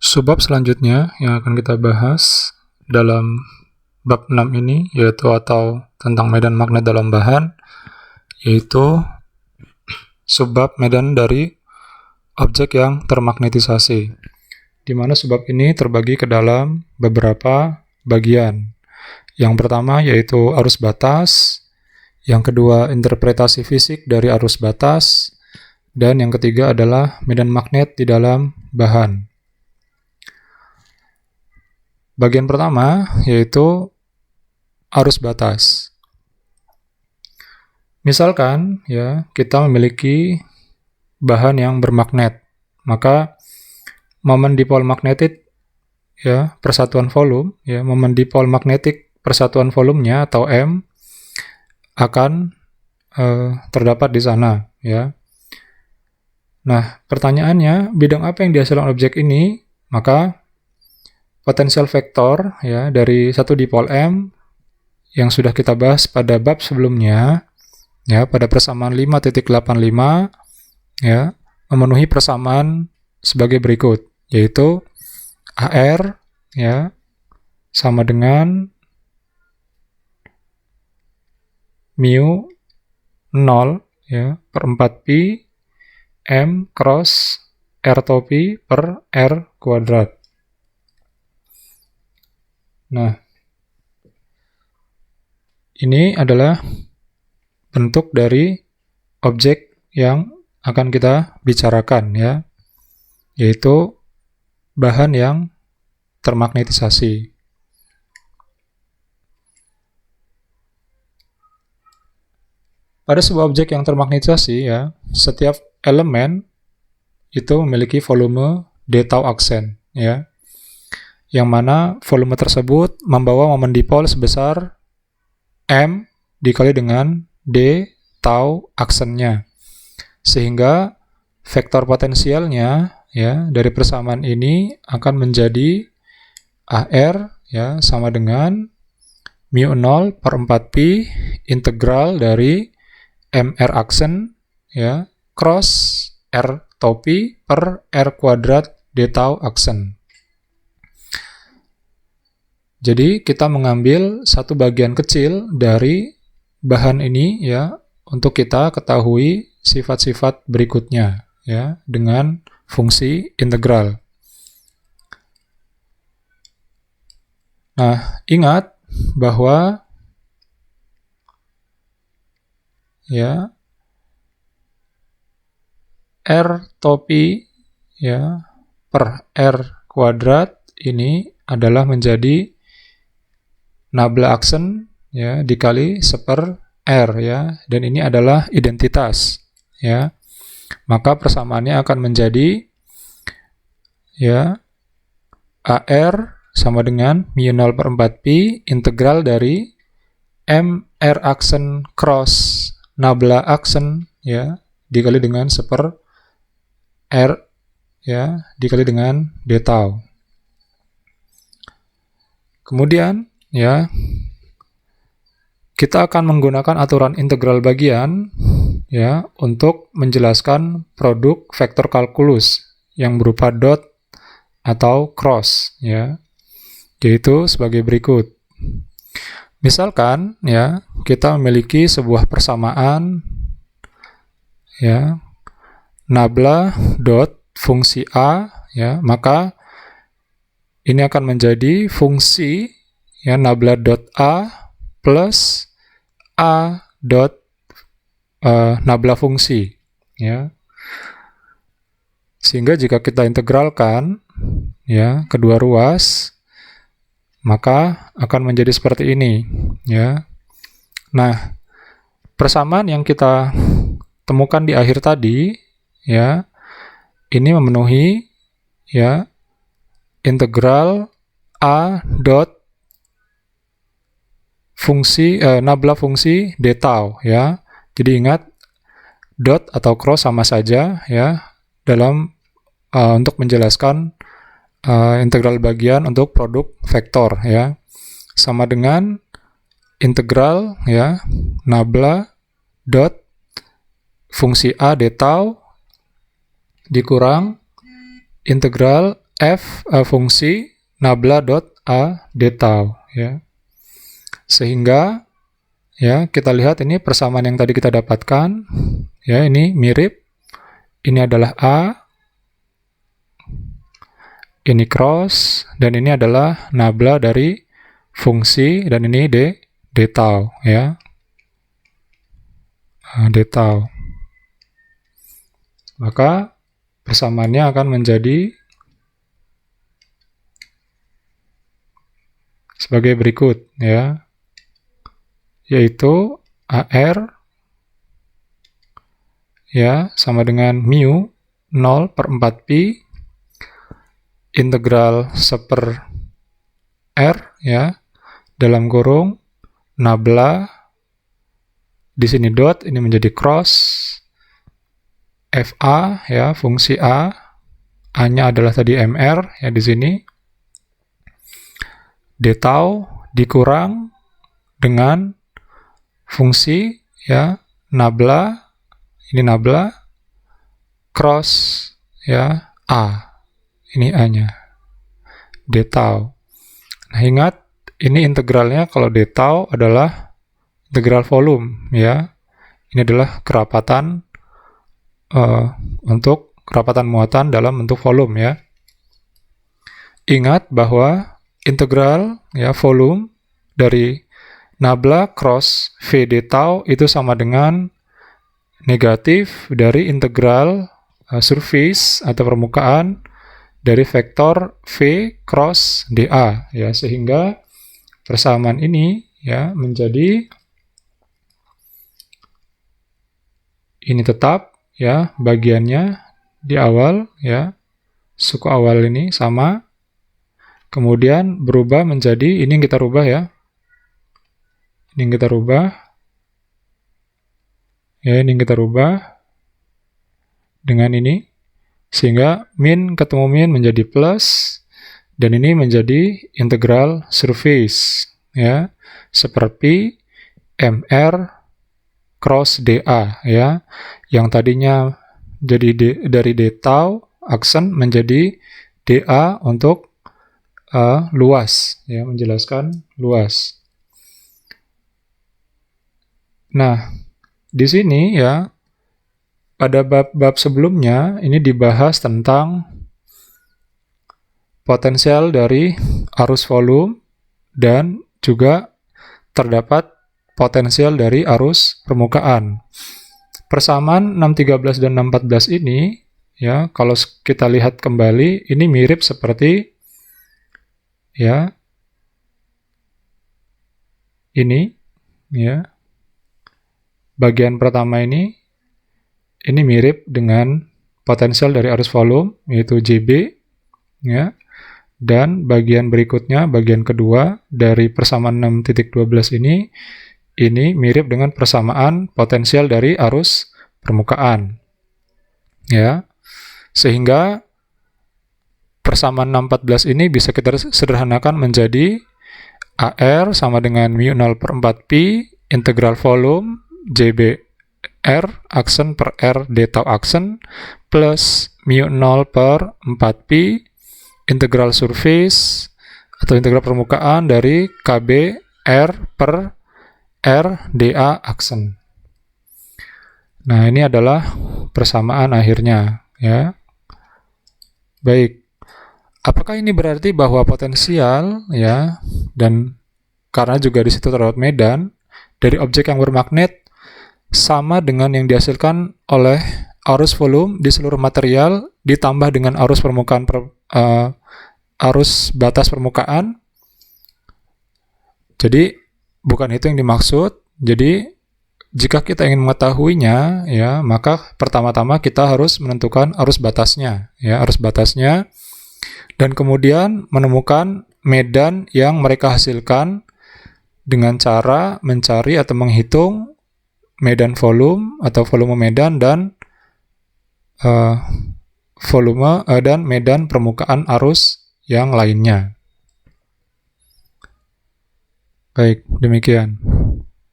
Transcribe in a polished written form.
Subbab selanjutnya yang akan kita bahas dalam bab 6 ini, yaitu atau tentang medan magnet dalam bahan, yaitu subbab medan dari objek yang termagnetisasi, di mana subbab ini terbagi ke dalam beberapa bagian. Yang pertama yaitu arus batas, yang kedua interpretasi fisik dari arus batas, dan yang ketiga adalah medan magnet di dalam bahan. Bagian pertama yaitu arus batas. Misalkan ya, kita memiliki bahan yang bermagnet, maka momen dipol magnetik ya, persatuan volume ya, momen dipol magnetik persatuan volumenya atau M akan terdapat di sana ya. Nah, pertanyaannya, bidang apa yang dihasilkan objek ini? Maka potensial vektor ya dari satu dipol M yang sudah kita bahas pada bab sebelumnya ya, pada persamaan 5.85 ya, memenuhi persamaan sebagai berikut, yaitu AR ya sama dengan mu 0 ya per 4pi M cross R topi per R kuadrat. Nah, ini adalah bentuk dari objek yang akan kita bicarakan ya, yaitu bahan yang termagnetisasi. Pada sebuah objek yang termagnetisasi ya, setiap elemen itu memiliki volume d tau aksen ya, yang mana volume tersebut membawa momen dipol sebesar M dikali dengan d tau aksennya, sehingga vektor potensialnya ya dari persamaan ini akan menjadi AR ya sama dengan mu 0 per 4pi integral dari MR aksen ya cross R topi per R kuadrat d tau aksen. Jadi kita mengambil satu bagian kecil dari bahan ini ya untuk kita ketahui sifat-sifat berikutnya ya dengan fungsi integral. Nah, ingat bahwa ya R topi ya per R kuadrat ini adalah menjadi nabla aksen ya dikali seper R ya, dan ini adalah identitas ya. Maka persamaannya akan menjadi ya AR sama dengan mu 0 per 4pi integral dari MR aksen cross nabla aksen ya dikali dengan seper R ya dikali dengan d tau. Kemudian ya kita akan menggunakan aturan integral bagian ya untuk menjelaskan produk vektor kalkulus yang berupa dot atau cross ya, yaitu sebagai berikut. Misalkan ya kita memiliki sebuah persamaan ya nabla dot fungsi A ya, maka ini akan menjadi fungsi ya nabla dot A plus A dot nabla fungsi ya. Sehingga jika kita integralkan ya kedua ruas, maka akan menjadi seperti ini ya. Nah, persamaan yang kita temukan di akhir tadi ya, ini memenuhi ya integral A dot fungsi nabla fungsi d tau ya. Jadi ingat, dot atau cross sama saja ya dalam untuk menjelaskan integral bagian untuk produk vektor ya, sama dengan integral ya nabla dot fungsi A d tau dikurang integral fungsi nabla.a dtau, ya. Sehingga ya kita lihat ini persamaan yang tadi kita dapatkan, ya, ini mirip. Ini adalah A, ini cross, dan ini adalah nabla dari fungsi, dan ini dtau, ya. Dtau. Maka persamaannya akan menjadi sebagai berikut, ya, yaitu AR, ya, sama dengan mu 0/4pi integral 1/r, ya, dalam kurung nabla, di sini dot, ini menjadi cross, FA, ya, fungsi A, A-nya adalah tadi MR, ya, di sini, dtau dikurang dengan fungsi, ya, nabla, ini nabla, cross, ya, A, ini A-nya, dtau. Nah, ingat, ini integralnya kalau dtau adalah integral volume, ya. Ini adalah kerapatan untuk kerapatan muatan dalam bentuk volume, ya. Ingat bahwa integral, ya, volume dari nabla cross V dtau itu sama dengan negatif dari integral surface atau permukaan dari vektor V cross dA, ya, sehingga persamaan ini, ya, menjadi ini tetap, ya, bagiannya di awal, ya, suku awal ini sama, kemudian berubah menjadi, ini yang kita rubah, ya, ini yang kita rubah, ya, ini yang kita rubah dengan ini, sehingga min ketemu min menjadi plus, dan ini menjadi integral surface, ya, seperti mr cross dA, ya, yang tadinya jadi dari dtau aksen menjadi dA untuk luas, ya, menjelaskan luas. Nah, di sini, ya, pada bab-bab sebelumnya ini dibahas tentang potensial dari arus volume dan juga terdapat potensial dari arus permukaan. Persamaan 613 dan 614 ini, ya, kalau kita lihat kembali, ini mirip seperti, ya, ini, ya, bagian pertama ini mirip dengan potensial dari arus volume, yaitu JB, ya, dan bagian berikutnya, bagian kedua dari persamaan 6.12 ini mirip dengan persamaan potensial dari arus permukaan, ya, sehingga persamaan 614 ini bisa kita sederhanakan menjadi AR sama dengan mu 0/4pi integral volume JB R aksen per R dtau aksen plus mu 0/4pi integral surface atau integral permukaan dari KB R per R dA aksen. Nah, ini adalah persamaan akhirnya, ya. Baik. Apakah ini berarti bahwa potensial, ya, dan karena juga di situ terdapat medan dari objek yang bermagnet sama dengan yang dihasilkan oleh arus volume di seluruh material ditambah dengan arus permukaan arus batas permukaan. Jadi bukan itu yang dimaksud. Jadi jika kita ingin mengetahuinya, ya, maka pertama-tama kita harus menentukan arus batasnya, ya, arus batasnya, dan kemudian menemukan medan yang mereka hasilkan dengan cara mencari atau menghitung medan volume atau volume medan dan volume dan medan permukaan arus yang lainnya. Baik, demikian.